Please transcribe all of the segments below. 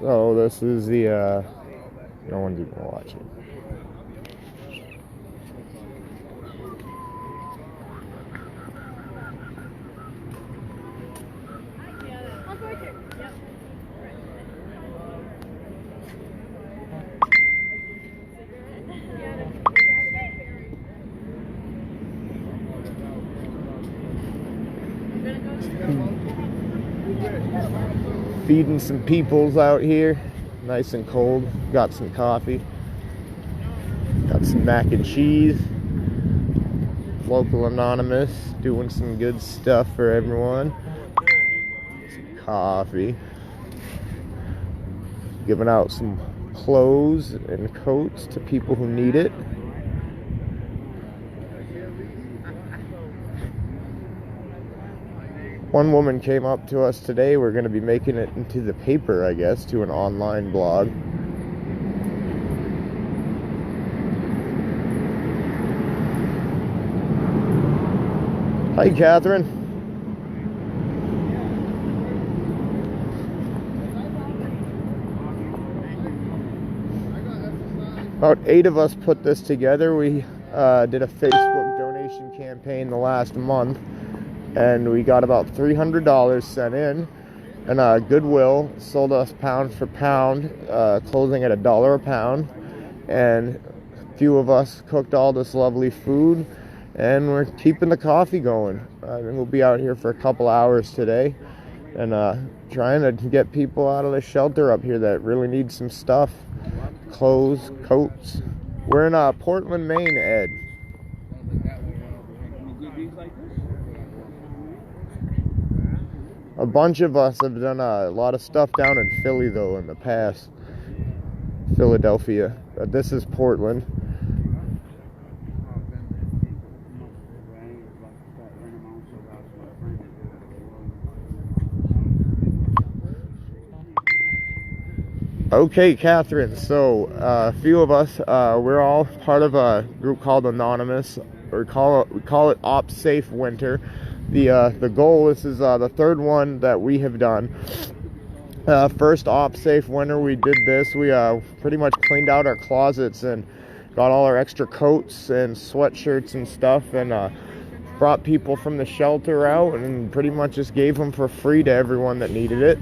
So this is the, no one's even watching. Feeding some peoples out here, nice and cold. Got some coffee, got some mac and cheese. Local Anonymous doing some good stuff for everyone. Some coffee, giving out some clothes and coats to people who need it. One woman came up to us today. We're going to be making it into the paper, I guess, to an online blog. Hi, Catherine. About 8 of us put this together. We did a Facebook donation campaign the last month, and we got about $300 sent in. And Goodwill sold us pound for pound, closing at $1 a pound. And a few of us cooked all this lovely food, and we're keeping the coffee going. I think we'll be out here for a couple hours today, and trying to get people out of the shelter up here that really need some stuff. Clothes, coats. We're in Portland, Maine, Ed. A bunch of us have done a lot of stuff down in Philly, though, in the past. Philadelphia. But this is Portland. Okay, Catherine, so a few of us, we're all part of a group called Anonymous, or we call it OpSafeWinter. The goal, this is the third one that we have done. First OpSafeWinter, we did this. We pretty much cleaned out our closets and got all our extra coats and sweatshirts and stuff, and brought people from the shelter out and pretty much just gave them for free to everyone that needed it.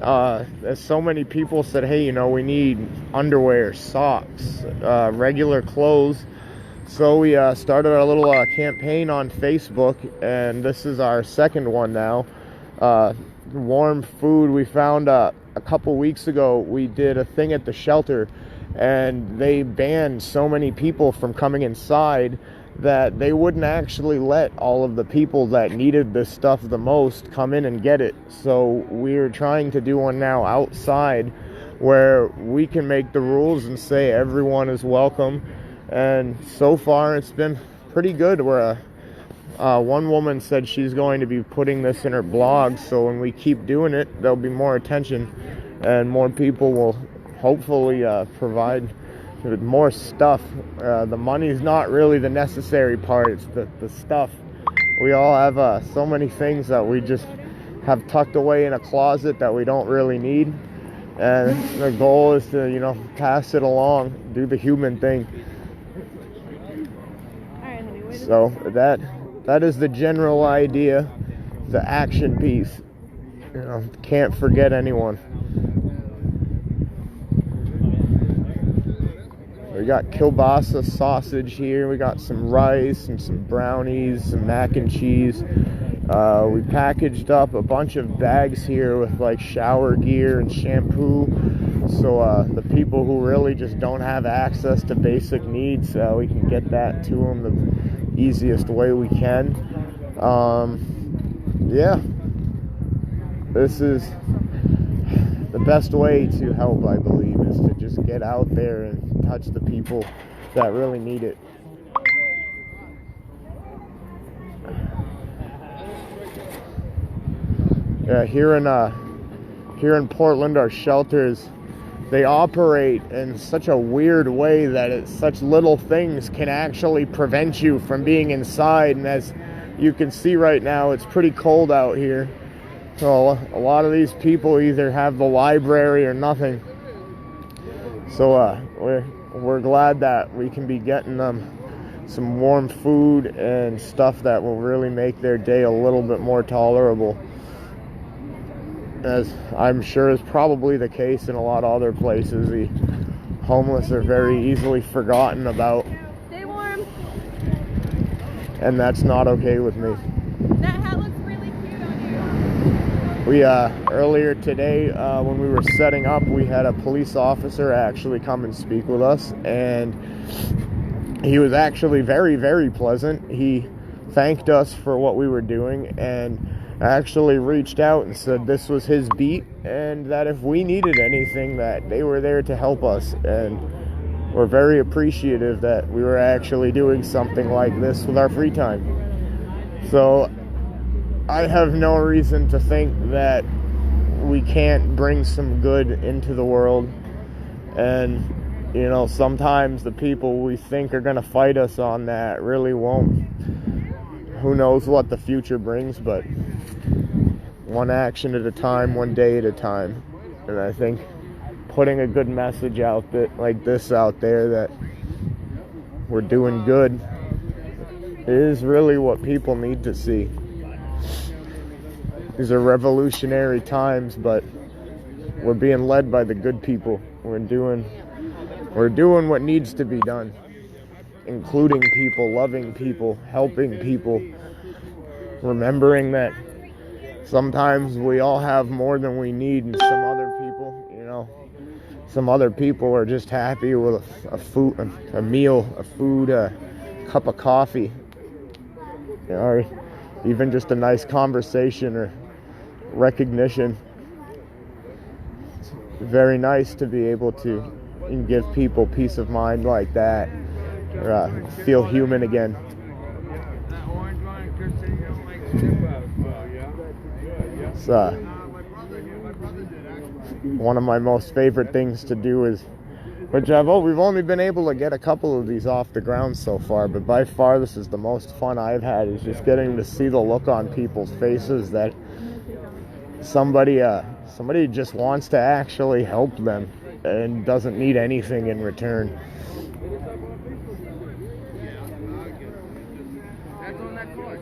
As so many people said, hey, we need underwear, socks, regular clothes. So we started our little campaign on Facebook, and this is our second one now. Warm food. We found a couple weeks ago, we did a thing at the shelter, and they banned so many people from coming inside that they wouldn't actually let all of the people that needed this stuff the most come in and get it. So we're trying to do one now outside where we can make the rules and say everyone is welcome. And so far it's been pretty good. Where one woman said she's going to be putting this in her blog, so when we keep doing it, there'll be more attention and more people will hopefully provide with more stuff. The money's not really the necessary part, it's the stuff. We all have so many things that we just have tucked away in a closet that we don't really need, and the goal is to pass it along, do the human thing. So that is the general idea, the action piece. Can't forget anyone. We got kielbasa sausage here. We got some rice and some brownies, some mac and cheese. We packaged up a bunch of bags here with like shower gear and shampoo. So the people who really just don't have access to basic needs, we can get that to them the easiest way we can. Yeah, this is the best way to help, I believe, is to just get out there and touch the people that really need it. Yeah, here in Portland, our shelters, they operate in such a weird way that such little things can actually prevent you from being inside. And as you can see right now, it's pretty cold out here. So a lot of these people either have the library or nothing. So we're glad that we can be getting them some warm food and stuff that will really make their day a little bit more tolerable, as I'm sure is probably the case in a lot of other places. The homeless are very easily forgotten about. Stay warm. And that's not okay with me. That hat looks really cute on you. We earlier today, when we were setting up, we had a police officer actually come and speak with us, and he was actually very, very pleasant. He thanked us for what we were doing and actually reached out and said this was his beat, and that if we needed anything, that they were there to help us. And we're very appreciative that we were actually doing something like this with our free time. So I have no reason to think that we can't bring some good into the world. And you know, sometimes the people we think are going to fight us on that really won't. Who knows what the future brings, but one action at a time, one day at a time. And I think putting a good message out like this out there, that we're doing good, is really what people need to see. These are revolutionary times, but we're being led by the good people. We're doing what needs to be done, including people, loving people, helping people, remembering that sometimes we all have more than we need, and some other people are just happy with a meal, a food, a cup of coffee, or even just a nice conversation or recognition. It's very nice to be able to give people peace of mind like that, or feel human again. It's one of my most favorite things to do is, we've only been able to get a couple of these off the ground so far, but by far this is the most fun I've had, is just getting to see the look on people's faces that somebody just wants to actually help them and doesn't need anything in return. That's on that card.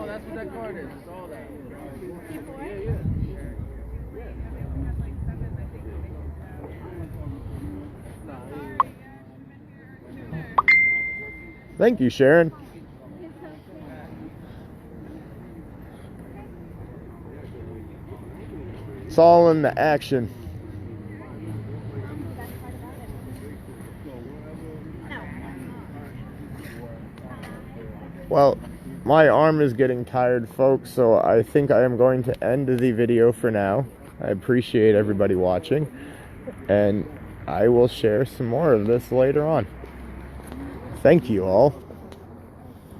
That's what that card is. It's all that. Thank you, Sharon. It's all in the action. Well, my arm is getting tired, folks, so I think I am going to end the video for now. I appreciate everybody watching, and I will share some more of this later on. Thank you all.